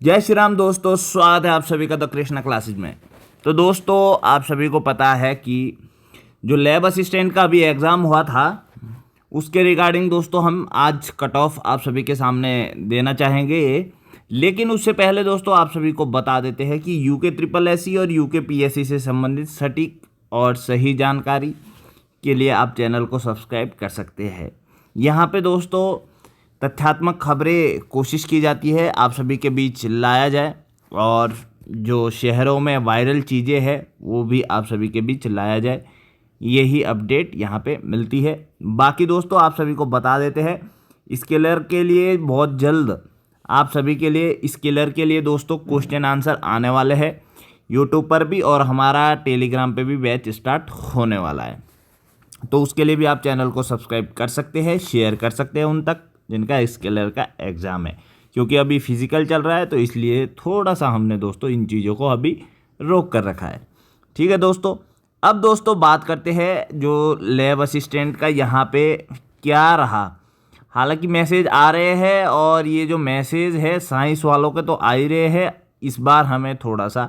जय श्री राम दोस्तों, स्वागत है आप सभी का द कृष्णा क्लासेज में। तो दोस्तों, आप सभी को पता है कि जो लैब असिस्टेंट का अभी एग्ज़ाम हुआ था उसके रिगार्डिंग दोस्तों हम आज कट ऑफ आप सभी के सामने देना चाहेंगे। लेकिन उससे पहले दोस्तों आप सभी को बता देते हैं कि यूके ट्रिपल एसई और यूके पीएससी से संबंधित सटीक और सही जानकारी के लिए आप चैनल को सब्सक्राइब कर सकते हैं। यहाँ पे दोस्तों तथ्यात्मक खबरें कोशिश की जाती है आप सभी के बीच लाया जाए, और जो शहरों में वायरल चीज़ें हैं वो भी आप सभी के बीच लाया जाए, यही अपडेट यहाँ पे मिलती है। बाकी दोस्तों आप सभी को बता देते हैं स्किलर के लिए बहुत जल्द आप सभी के लिए स्किलर के लिए दोस्तों क्वेश्चन आंसर आने वाले हैं यूट्यूब पर भी, और हमारा टेलीग्राम पे भी बैच स्टार्ट होने वाला है। तो उसके लिए भी आप चैनल को सब्सक्राइब कर सकते हैं, शेयर कर सकते हैं उन तक जिनका स्किलर का एग्ज़ाम है, क्योंकि अभी फिजिकल चल रहा है तो इसलिए थोड़ा सा हमने दोस्तों इन चीज़ों को अभी रोक कर रखा है। ठीक है दोस्तों, अब दोस्तों बात करते हैं जो लैब असिस्टेंट का यहाँ पे क्या रहा। हालांकि मैसेज आ रहे हैं और ये जो मैसेज है साइंस वालों के तो आ ही रहे हैं, इस बार हमें थोड़ा सा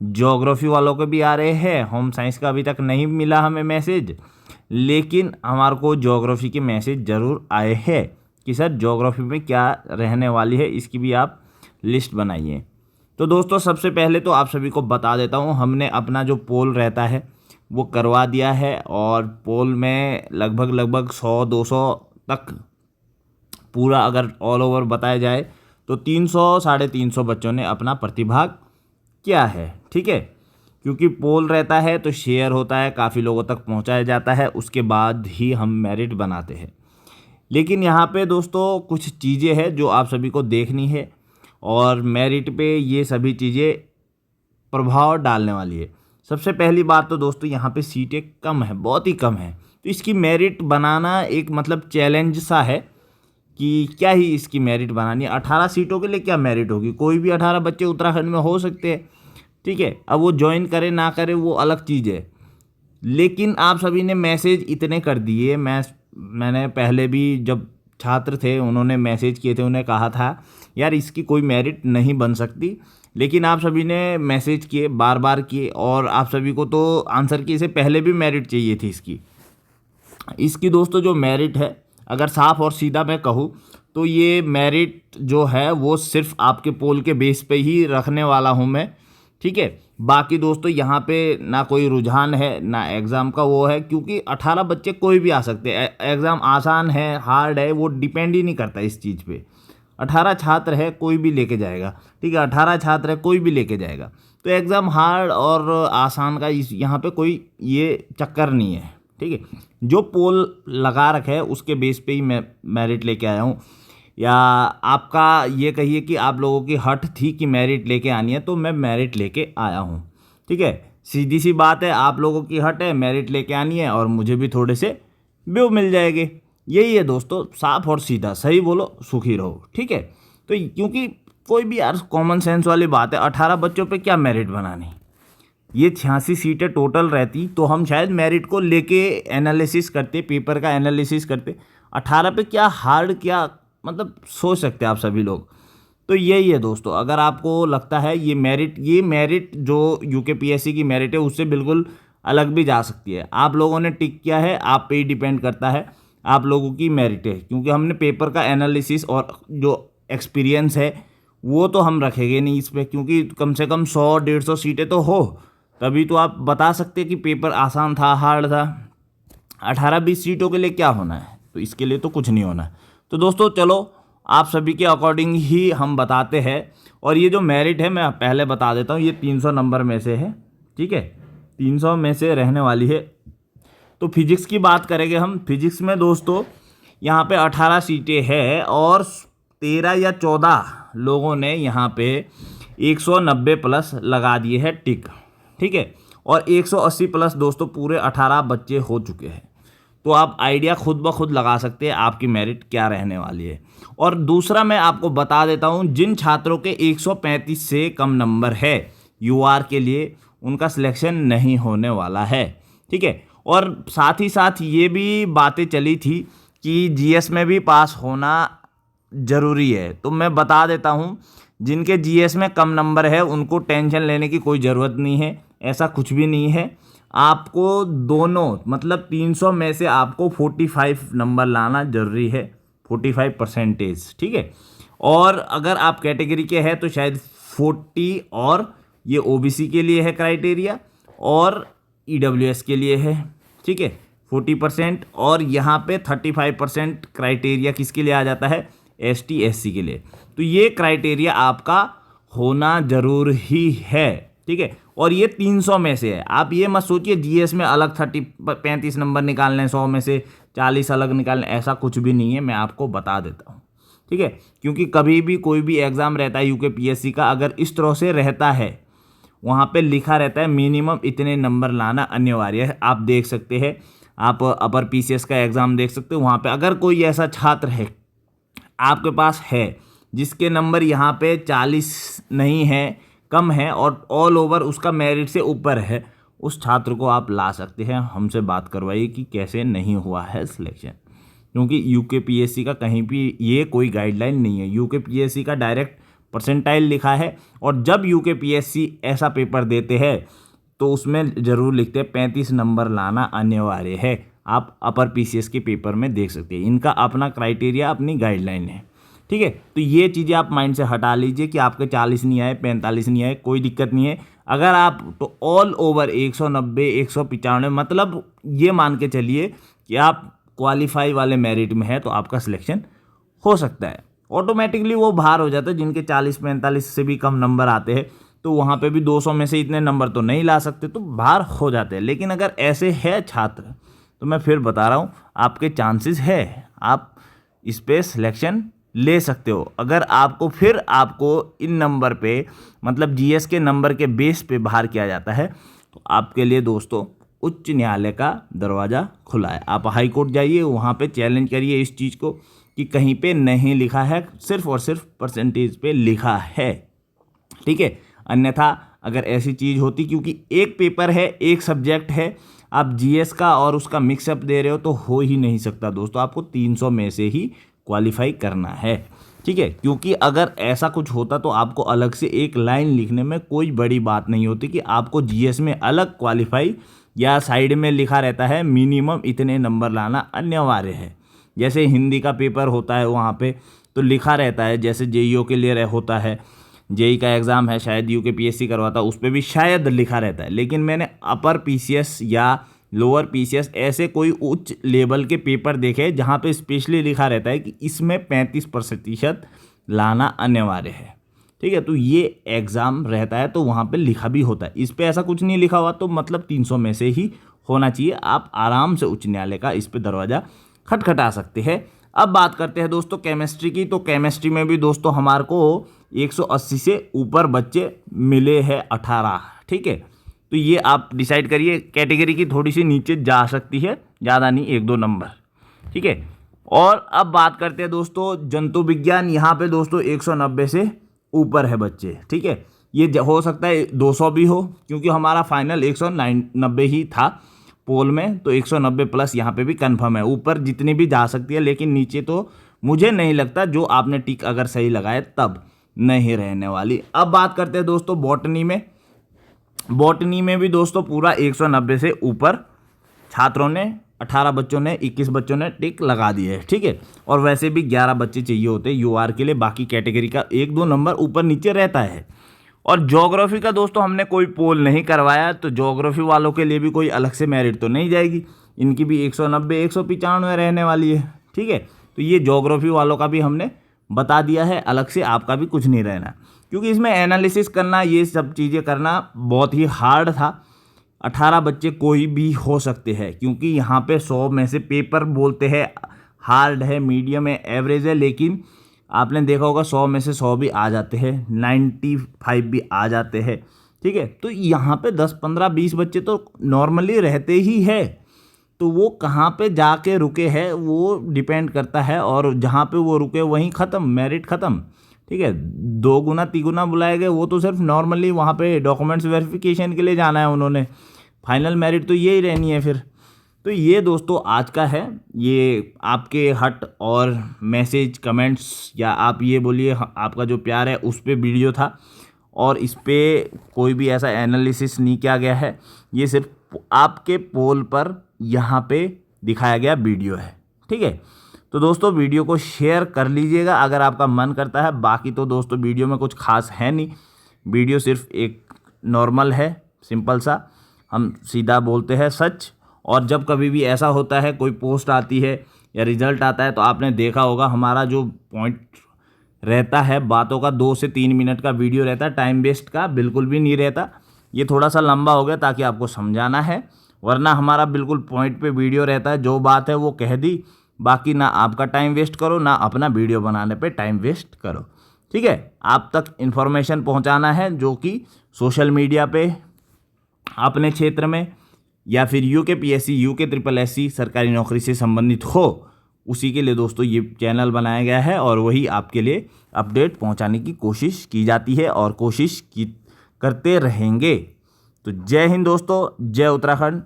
ज्योग्राफी वालों के भी आ रहे हैं। होम साइंस का अभी तक नहीं मिला हमें मैसेज, लेकिन हमारे को ज्योग्राफी के मैसेज ज़रूर आए हैं कि सर ज्योग्राफी में क्या रहने वाली है, इसकी भी आप लिस्ट बनाइए। तो दोस्तों सबसे पहले तो आप सभी को बता देता हूँ, हमने अपना जो पोल रहता है वो करवा दिया है, और पोल में लगभग 100-200 तक पूरा अगर ऑल ओवर बताया जाए तो 300-350 बच्चों ने अपना प्रतिभाग किया है। ठीक है, क्योंकि पोल रहता है तो शेयर होता है, काफ़ी लोगों तक पहुंचाया जाता है, उसके बाद ही हम मेरिट बनाते हैं। लेकिन यहाँ पे दोस्तों कुछ चीज़ें हैं जो आप सभी को देखनी है, और मेरिट पे ये सभी चीज़ें प्रभाव डालने वाली है। सबसे पहली बात तो दोस्तों यहाँ पे सीटें कम है, बहुत ही कम है, तो इसकी मेरिट बनाना एक मतलब चैलेंज सा है कि क्या ही इसकी मेरिट बनानी है। 18 सीटों के लिए क्या मेरिट होगी, कोई भी 18 बच्चे उत्तराखंड में हो सकते हैं। ठीक है, अब वो ज्वाइन करे ना करे वो अलग चीज़ है, लेकिन आप सभी ने मैसेज इतने कर दिए। मैंने पहले भी जब छात्र थे उन्होंने मैसेज किए थे, उन्हें कहा था यार इसकी कोई मेरिट नहीं बन सकती, लेकिन आप सभी ने मैसेज किए, बार बार किए, और आप सभी को तो आंसर की से पहले भी मेरिट चाहिए थी इसकी दोस्तों जो मेरिट है, अगर साफ और सीधा मैं कहूँ तो ये मेरिट जो है वो सिर्फ आपके पोल के बेस पे ही रखने वाला हूँ मैं। ठीक है, बाकी दोस्तों यहाँ पे ना कोई रुझान है ना एग्ज़ाम का वो है, क्योंकि 18 बच्चे कोई भी आ सकते हैं। एग्ज़ाम आसान है हार्ड है वो डिपेंड ही नहीं करता इस चीज़ पे। 18 छात्र है कोई भी लेके जाएगा। ठीक है, 18 छात्र है कोई भी लेके जाएगा, तो एग्ज़ाम हार्ड और आसान का यहाँ पे कोई ये चक्कर नहीं है। ठीक है, जो पोल लगा रखे है उसके बेस पे ही मैं मेरिट लेके आया हूँ, या आपका ये कहिए कि आप लोगों की हट थी कि मेरिट लेके आनी है तो मैं मेरिट लेके आया हूँ। ठीक है, सीधी सी बात है, आप लोगों की हट है, मेरिट लेके आनी है और मुझे भी थोड़े से व्यू मिल जाएंगे। यही है दोस्तों, साफ और सीधा, सही बोलो सुखी रहो। ठीक है, तो क्योंकि कोई भी यार कॉमन सेंस वाली बात है, 18 बच्चों पे क्या मेरिट बनानी। ये 86 सीटें टोटल रहती तो हम शायद मेरिट को लेके एनालिसिस करते, पेपर का एनालिसिस करते। 18 पे क्या हार्ड, क्या मतलब सोच सकते हैं आप सभी लोग। तो यही है दोस्तों, अगर आपको लगता है ये मेरिट जो यूकेपीएससी की मेरिट है उससे बिल्कुल अलग भी जा सकती है। आप लोगों ने टिक किया है, आप पे ही डिपेंड करता है, आप लोगों की मेरिट है, क्योंकि हमने पेपर का एनालिसिस और जो एक्सपीरियंस है वो तो हम रखेंगे नहीं इस पर, क्योंकि कम से कम 100-150 सीटें तो हो, तभी तो आप बता सकते कि पेपर आसान था हार्ड था। 18-20 सीटों के लिए क्या होना है, तो इसके लिए तो कुछ नहीं होना है। तो दोस्तों चलो आप सभी के अकॉर्डिंग ही हम बताते हैं, और ये जो मेरिट है मैं पहले बता देता हूँ, ये 300 नंबर में से है। ठीक है, 300 में से रहने वाली है। तो फिजिक्स की बात करेंगे हम। फिजिक्स में दोस्तों यहाँ पे 18 सीटें हैं, और 13 या 14 लोगों ने यहाँ पे 190 प्लस लगा दिए है टिक। ठीक है, और 180 प्लस दोस्तों पूरे 18 बच्चे हो चुके हैं। तो आप आइडिया खुद ब खुद लगा सकते हैं आपकी मेरिट क्या रहने वाली है। और दूसरा मैं आपको बता देता हूं, जिन छात्रों के 135 से कम नंबर है यूआर के लिए, उनका सिलेक्शन नहीं होने वाला है। ठीक है, और साथ ही साथ ये भी बातें चली थी कि जीएस में भी पास होना ज़रूरी है, तो मैं बता देता हूँ जिनके जीएस में कम नंबर है उनको टेंशन लेने की कोई ज़रूरत नहीं है, ऐसा कुछ भी नहीं है। आपको दोनों मतलब 300 में से आपको 45 नंबर लाना जरूरी है, 45%, ठीक है। और अगर आप कैटेगरी के हैं तो शायद 40, और ये ओबीसी के लिए है क्राइटेरिया और ईडब्ल्यूएस के लिए है, ठीक है, 40%। और यहाँ पे 35% क्राइटेरिया किसके लिए आ जाता है, एसटी एससी के लिए। तो ये क्राइटेरिया आपका होना जरूर ही है, ठीक है। और ये 300 में से है, आप ये मत सोचिए जीएस में अलग 35 नंबर निकालने, 100 में से 40 अलग निकालने, ऐसा कुछ भी नहीं है, मैं आपको बता देता हूँ, ठीक है। क्योंकि कभी भी कोई भी एग्ज़ाम रहता है यूकेपीएससी का, अगर इस तरह से रहता है, वहाँ पे लिखा रहता है मिनिमम इतने नंबर लाना अनिवार्य है। आप देख सकते हैं, आप अपर पीसीएस का एग्ज़ाम देख सकते हो, वहाँ पे अगर कोई ऐसा छात्र है आपके पास है जिसके नंबर यहाँ पे 40 नहीं है, कम है, और ऑल ओवर उसका मेरिट से ऊपर है, उस छात्र को आप ला सकते हैं। हमसे बात करवाइए कि कैसे नहीं हुआ है सिलेक्शन, क्योंकि यूकेपीएससी का कहीं भी ये कोई गाइडलाइन नहीं है। यूकेपीएससी का डायरेक्ट परसेंटाइल लिखा है, और जब यूकेपीएससी ऐसा पेपर देते हैं तो उसमें ज़रूर लिखते हैं 35 नंबर लाना अनिवार्य है। आप अपर पीसीएस के पेपर में देख सकते हैं, इनका अपना क्राइटेरिया, अपनी गाइडलाइन है, ठीक है। तो ये चीज़ें आप माइंड से हटा लीजिए कि आपके 40 नहीं आए, 45 नहीं आए, कोई दिक्कत नहीं है। अगर आप तो ऑल ओवर 190, 195, मतलब ये मान के चलिए कि आप क्वालिफाई वाले मेरिट में है तो आपका सिलेक्शन हो सकता है। ऑटोमेटिकली वो बाहर हो जाता है, जिनके 40-45 से भी कम नंबर आते हैं तो वहाँ पे भी 200 में से इतने नंबर तो नहीं ला सकते, तो बाहर हो जाते हैं। लेकिन अगर ऐसे है छात्र, तो मैं फिर बता रहा हूँ, आपके चांसेस है, आप इस पे सिलेक्शन ले सकते हो। अगर आपको इन नंबर पे, मतलब जीएस के नंबर के बेस पे बाहर किया जाता है, तो आपके लिए दोस्तों उच्च न्यायालय का दरवाज़ा खुला है। आप हाई कोर्ट जाइए, वहाँ पे चैलेंज करिए इस चीज़ को कि कहीं पे नहीं लिखा है, सिर्फ और सिर्फ परसेंटेज पे लिखा है, ठीक है। अन्यथा अगर ऐसी चीज़ होती, क्योंकि एक पेपर है, एक सब्जेक्ट है, आप जीएस का और उसका मिक्सअप दे रहे हो, तो हो ही नहीं सकता दोस्तों। आपको 300 में से ही क्वालिफाई करना है, ठीक है। क्योंकि अगर ऐसा कुछ होता तो आपको अलग से एक लाइन लिखने में कोई बड़ी बात नहीं होती कि आपको जीएस में अलग क्वालिफाई, या साइड में लिखा रहता है मिनिमम इतने नंबर लाना अनिवार्य है। जैसे हिंदी का पेपर होता है, वहाँ पे तो लिखा रहता है, जैसे जेईओ के लिए होता है, जेई का एग्ज़ाम है, शायद यूकेपीएससी करवाता, उस पर भी शायद लिखा रहता है। लेकिन मैंने अपर पीसीएस या लोअर पीसीएस ऐसे कोई उच्च लेवल के पेपर देखे जहाँ पे स्पेशली लिखा रहता है कि इसमें 35% लाना अनिवार्य है, ठीक है। तो ये एग्ज़ाम रहता है, तो वहाँ पे लिखा भी होता है। इस पे ऐसा कुछ नहीं लिखा हुआ, तो मतलब 300 में से ही होना चाहिए। आप आराम से उच्च न्यायालय का इस पे दरवाज़ा खटखटा सकते हैं। अब बात करते हैं दोस्तों केमिस्ट्री की। तो केमिस्ट्री में भी दोस्तों हमारे को 180 से ऊपर बच्चे मिले हैं 18, ठीक है। तो ये आप डिसाइड करिए, कैटेगरी की थोड़ी सी नीचे जा सकती है, ज़्यादा नहीं, 1-2 नंबर, ठीक है। और अब बात करते हैं दोस्तों जंतु विज्ञान। यहाँ पे दोस्तों 190 से ऊपर है बच्चे, ठीक है। ये हो सकता है 200 भी हो, क्योंकि हमारा फाइनल 190 ही था पोल में, तो 190 प्लस यहाँ पे भी कंफर्म है। ऊपर जितनी भी जा सकती है, लेकिन नीचे तो मुझे नहीं लगता, जो आपने टिक अगर सही लगाए तब नहीं रहने वाली। अब बात करते हैं दोस्तों बॉटनी में। बॉटनी में भी दोस्तों पूरा 190 से ऊपर छात्रों ने, 18 बच्चों ने, 21 बच्चों ने टिक लगा दिए है, ठीक है। और वैसे भी 11 बच्चे चाहिए होते हैं यूआर के लिए, बाकी कैटेगरी का 1-2 नंबर ऊपर नीचे रहता है। और ज्योग्राफी का दोस्तों हमने कोई पोल नहीं करवाया, तो ज्योग्राफी वालों के लिए भी कोई अलग से मेरिट तो नहीं जाएगी, इनकी भी 190, 195 रहने वाली है, ठीक है। तो ये ज्योग्राफी वालों का भी हमने बता दिया है, अलग से आपका भी कुछ नहीं रहना, क्योंकि इसमें एनालिसिस करना, ये सब चीज़ें करना बहुत ही हार्ड था। 18 बच्चे कोई भी हो सकते हैं, क्योंकि यहाँ पे 100 में से पेपर बोलते हैं हार्ड है, मीडियम है, एवरेज है, लेकिन आपने देखा होगा 100 में से 100 भी आ जाते हैं, 95 भी आ जाते हैं, ठीक है। तो यहाँ पे 10, 15, 20 बच्चे तो नॉर्मली रहते ही है, तो वो कहाँ पे जाके रुके हैं वो डिपेंड करता है, और जहाँ पे वो रुके वहीं ख़त्म, मेरिट ख़त्म, ठीक है। 2 गुना 3 गुना बुलाए गए, वो तो सिर्फ नॉर्मली वहाँ पे डॉक्यूमेंट्स वेरिफिकेशन के लिए जाना है उन्होंने, फाइनल मेरिट तो यही रहनी है फिर। तो ये दोस्तों आज का है, ये आपके हट और मैसेज कमेंट्स या आप ये बोलिए आपका जो प्यार है उस पे वीडियो था, और इस पे कोई भी ऐसा एनालिसिस नहीं किया गया है, ये सिर्फ आपके पोल पर यहाँ पे दिखाया गया वीडियो है। ठीक है, तो दोस्तों वीडियो को शेयर कर लीजिएगा अगर आपका मन करता है। बाकी तो दोस्तों वीडियो में कुछ खास है नहीं, वीडियो सिर्फ एक नॉर्मल है, सिंपल सा, हम सीधा बोलते हैं सच। और जब कभी भी ऐसा होता है, कोई पोस्ट आती है या रिजल्ट आता है, तो आपने देखा होगा हमारा जो पॉइंट रहता है बातों का 2 से 3 मिनट का वीडियो रहता है, टाइम वेस्ट का बिल्कुल भी नहीं रहता। ये थोड़ा सा लंबा हो गया ताकि आपको समझाना है, वरना हमारा बिल्कुल पॉइंट पे वीडियो रहता है, जो बात है वो कह दी, बाकी ना आपका टाइम वेस्ट करो ना अपना वीडियो बनाने पे टाइम वेस्ट करो। ठीक है, आप तक इन्फॉर्मेशन पहुंचाना है जो कि सोशल मीडिया पे अपने क्षेत्र में या फिर यूके यूके ट्रिपल एससी सरकारी नौकरी से संबंधित हो, उसी के लिए दोस्तों ये चैनल बनाया गया है और वही आपके लिए अपडेट पहुंचाने की कोशिश की जाती है और कोशिश की करते रहेंगे। तो जय हिंद दोस्तों, जय उत्तराखंड।